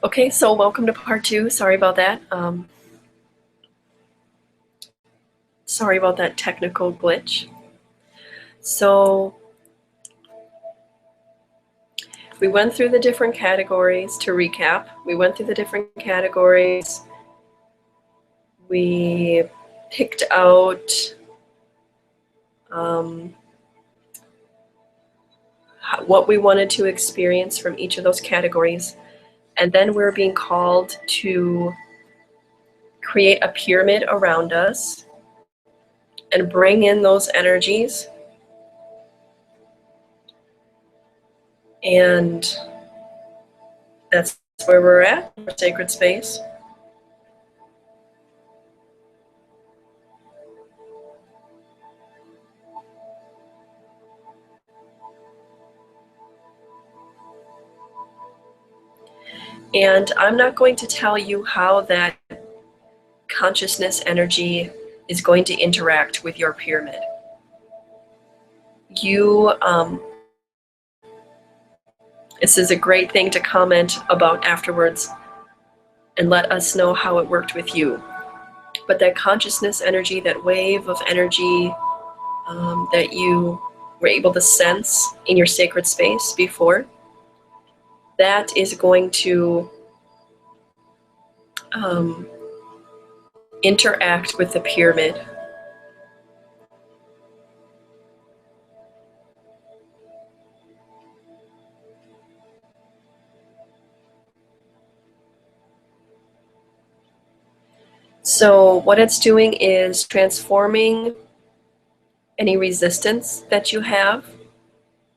Okay, so welcome to part two. Sorry about that. Sorry about that technical glitch. So we went through the different categories. To recap, we went through the different categories. We picked out what we wanted to experience from each of those categories. And then we're being called to create a pyramid around us and bring in those energies. And that's where we're at, our sacred space. And I'm not going to tell you how that consciousness energy is going to interact with your pyramid. This is a great thing to comment about afterwards and let us know how it worked with you. But that consciousness energy, that wave of energy that you were able to sense in your sacred space before, that is going to interact with the pyramid. So what it's doing is transforming any resistance that you have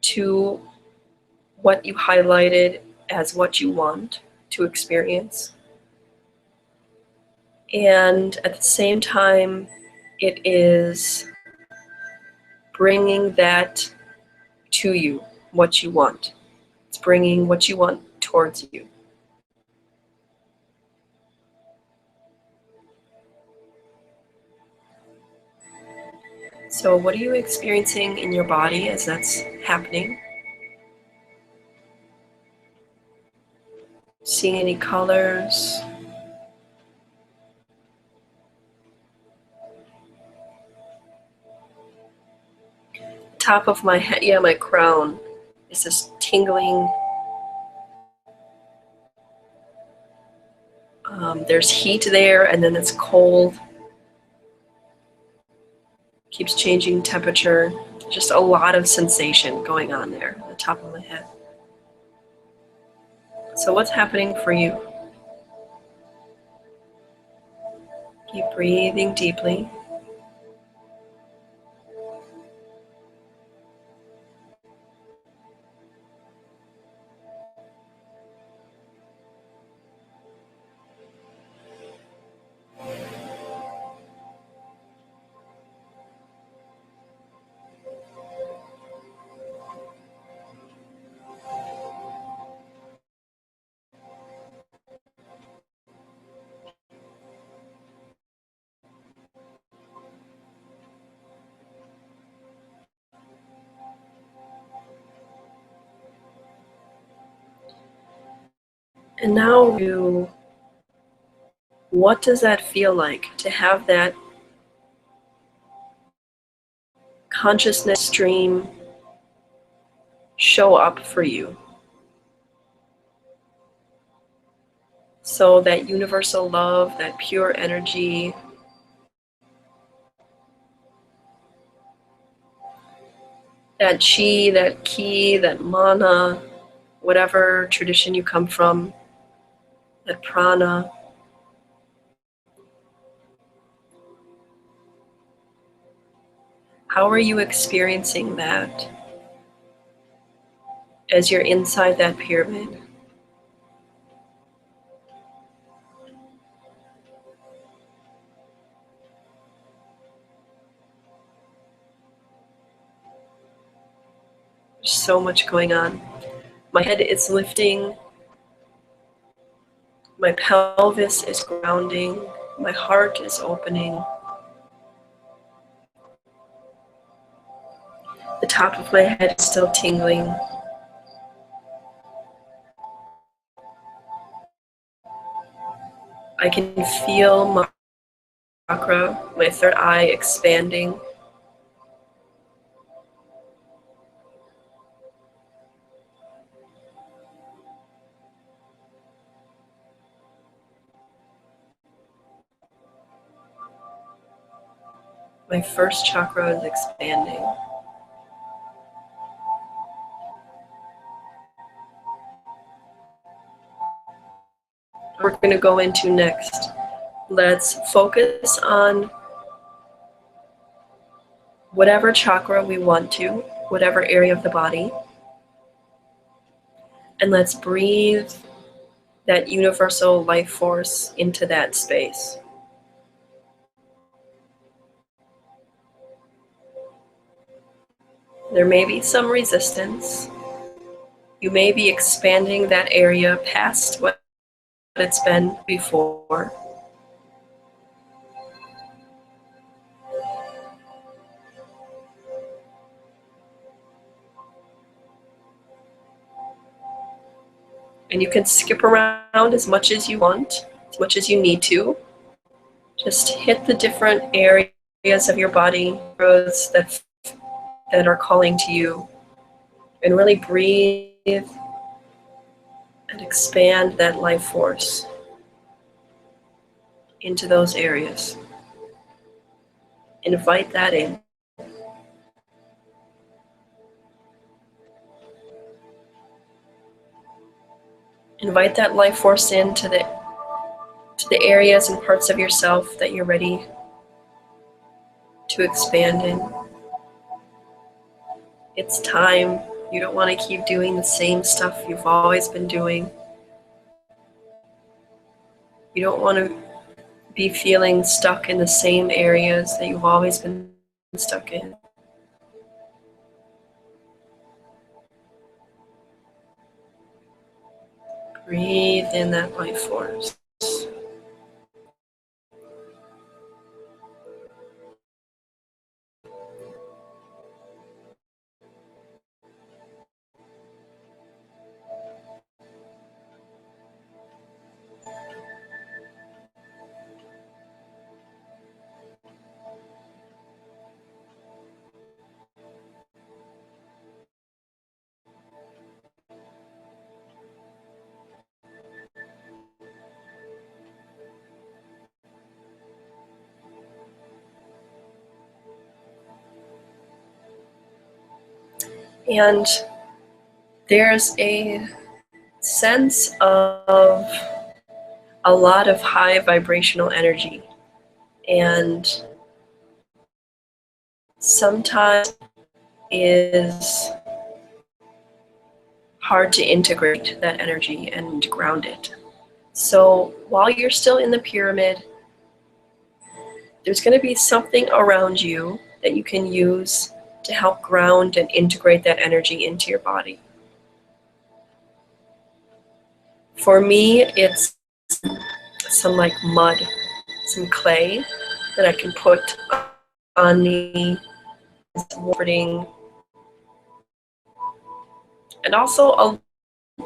to what you highlighted as what you want to experience. And at the same time, it is bringing that to you, what you want. It's bringing what you want towards you. So what are you experiencing in your body as that's happening? Seeing any colors? Top of my head, yeah, my crown is this tingling. There's heat there, and then it's cold. Keeps changing temperature. Just a lot of sensation going on there at the top of my head. So what's happening for you? Keep breathing deeply. And now what does that feel like to have that consciousness stream show up for you? So that universal love, that pure energy, that chi, that ki, that mana, whatever tradition you come from, that prana. How are you experiencing that as you're inside that pyramid? There's so much going on. My head is lifting. My pelvis is grounding. My heart is opening. The top of my head is still tingling. I can feel my chakra, my third eye expanding. My first chakra is expanding. We're going to go into next. Let's focus on whatever chakra we want to, whatever area of the body. And let's breathe that universal life force into that space. There may be some resistance. You may be expanding that area past what it's been before. And you can skip around as much as you want, as much as you need to. Just hit the different areas of your body that are calling to you, and really breathe and expand that life force into those areas. Invite that in. Invite that life force into the areas and parts of yourself that you're ready to expand in. It's time. You don't want to keep doing the same stuff you've always been doing. You don't want to be feeling stuck in the same areas that you've always been stuck in. Breathe in that life force. And there's a sense of a lot of high vibrational energy. And sometimes is hard to integrate that energy and ground it. So while you're still in the pyramid, there's going to be something around you that you can use to help ground and integrate that energy into your body. For me, it's some like mud, some clay that I can put on me, supporting, and also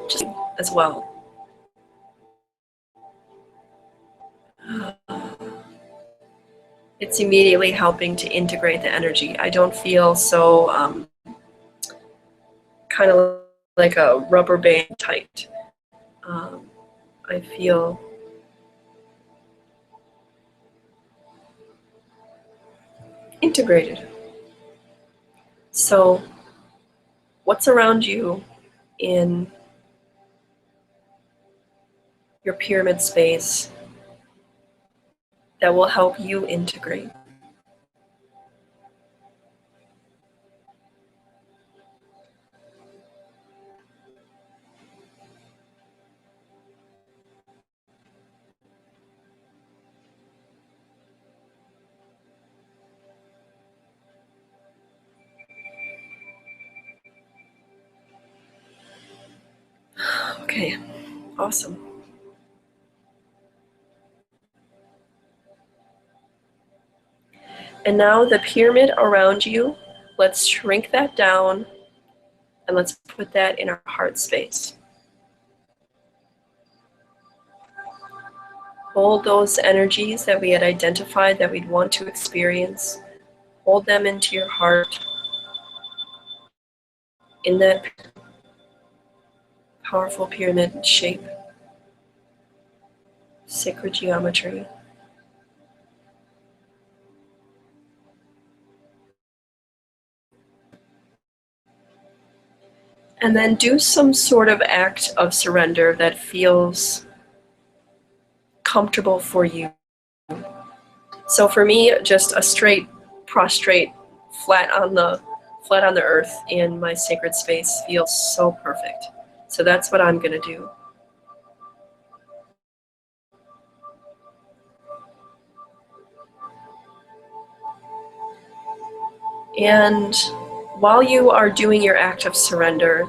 just as well. It's immediately helping to integrate the energy. I don't feel so kind of like a rubber band tight. I feel integrated. So what's around you in your pyramid space that will help you integrate? Okay, awesome. And now the pyramid around you, let's shrink that down and let's put that in our heart space. Hold those energies that we had identified that we'd want to experience. Hold them into your heart in that powerful pyramid shape, sacred geometry. And then do some sort of act of surrender that feels comfortable for you. So for me, just a straight prostrate, flat on the earth in my sacred space feels so perfect. So that's what I'm going to do. And while you are doing your act of surrender,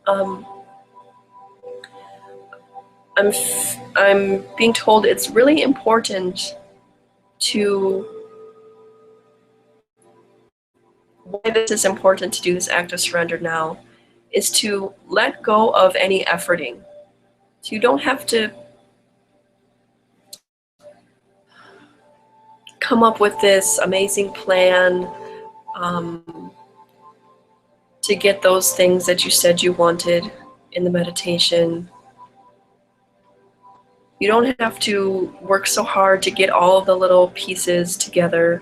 I'm being told it's really important to, why this is important to do this act of surrender now, is to let go of any efforting. So you don't have to come up with this amazing plan to get those things that you said you wanted in the meditation. You don't have to work so hard to get all of the little pieces together.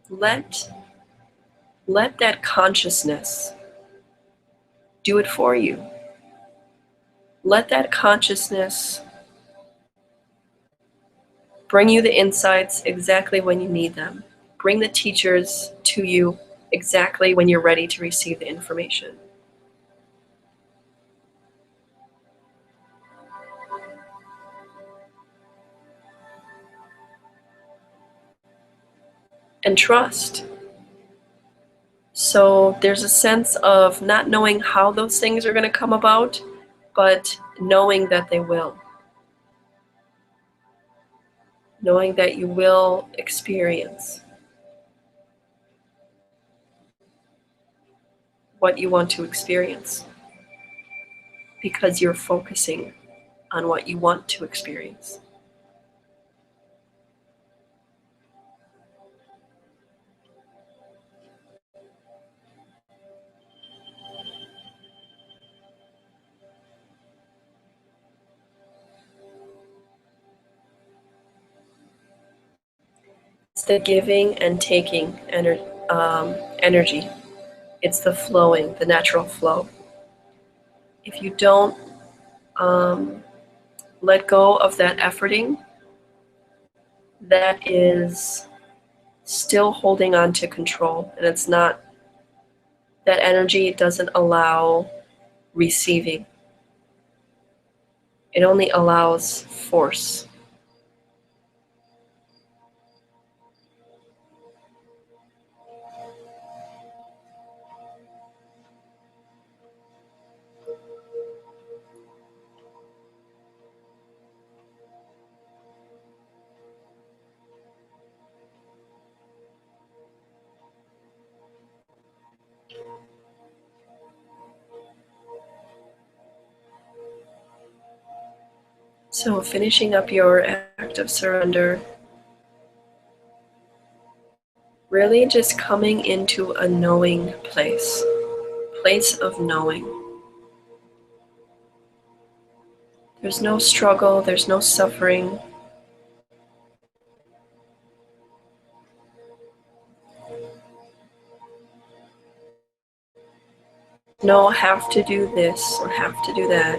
Let that consciousness do it for you. Let that consciousness bring you the insights exactly when you need them. Bring the teachers to you exactly when you're ready to receive the information. And trust. So there's a sense of not knowing how those things are going to come about, but knowing that they will. Knowing that you will experience what you want to experience because you're focusing on what you want to experience. It's the giving and taking energy. It's the flowing, the natural flow. If you don't let go of that efforting, that is still holding on to control. And it's not, that energy doesn't allow receiving. It only allows force. So finishing up your act of surrender, really just coming into a knowing place of knowing. There's no struggle, there's no suffering. No have to do this or have to do that.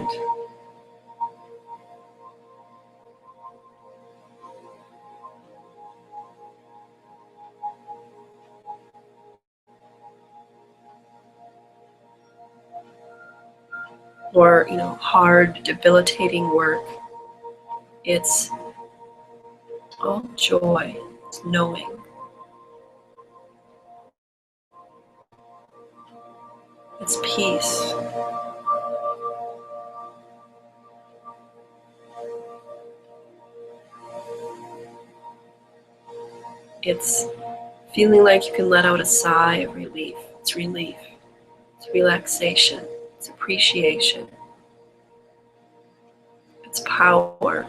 Or, hard, debilitating work. It's all joy, it's knowing. It's peace. It's feeling like you can let out a sigh of relief. It's relief. It's relaxation. It's appreciation. its power,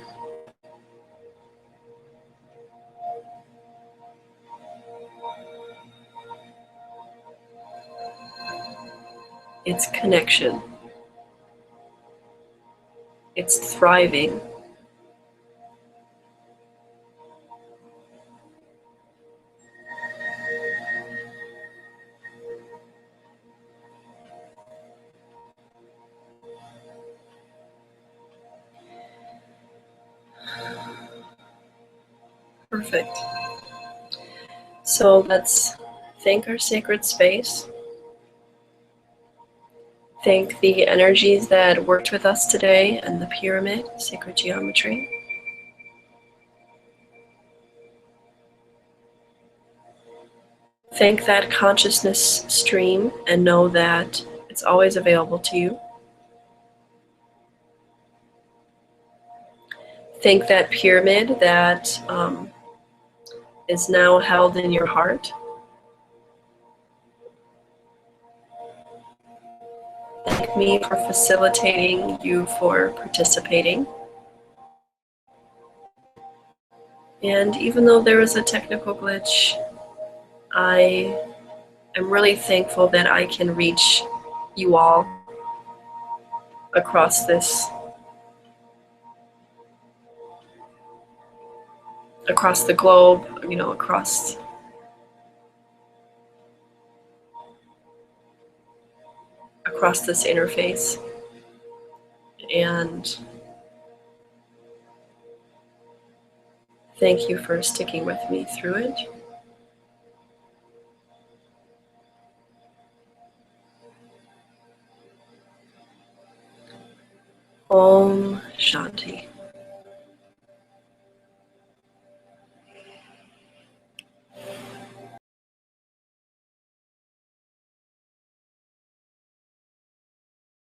its connection, its thriving. Perfect. So let's thank our sacred space. Thank the energies that worked with us today and the pyramid, sacred geometry. Thank that consciousness stream and know that it's always available to you. Thank that pyramid that is now held in your heart. Thank me for facilitating, you for participating. And even though there was a technical glitch, I am really thankful that I can reach you all across this, across the globe, you know, across this interface. And thank you for sticking with me through it. Om Shanti.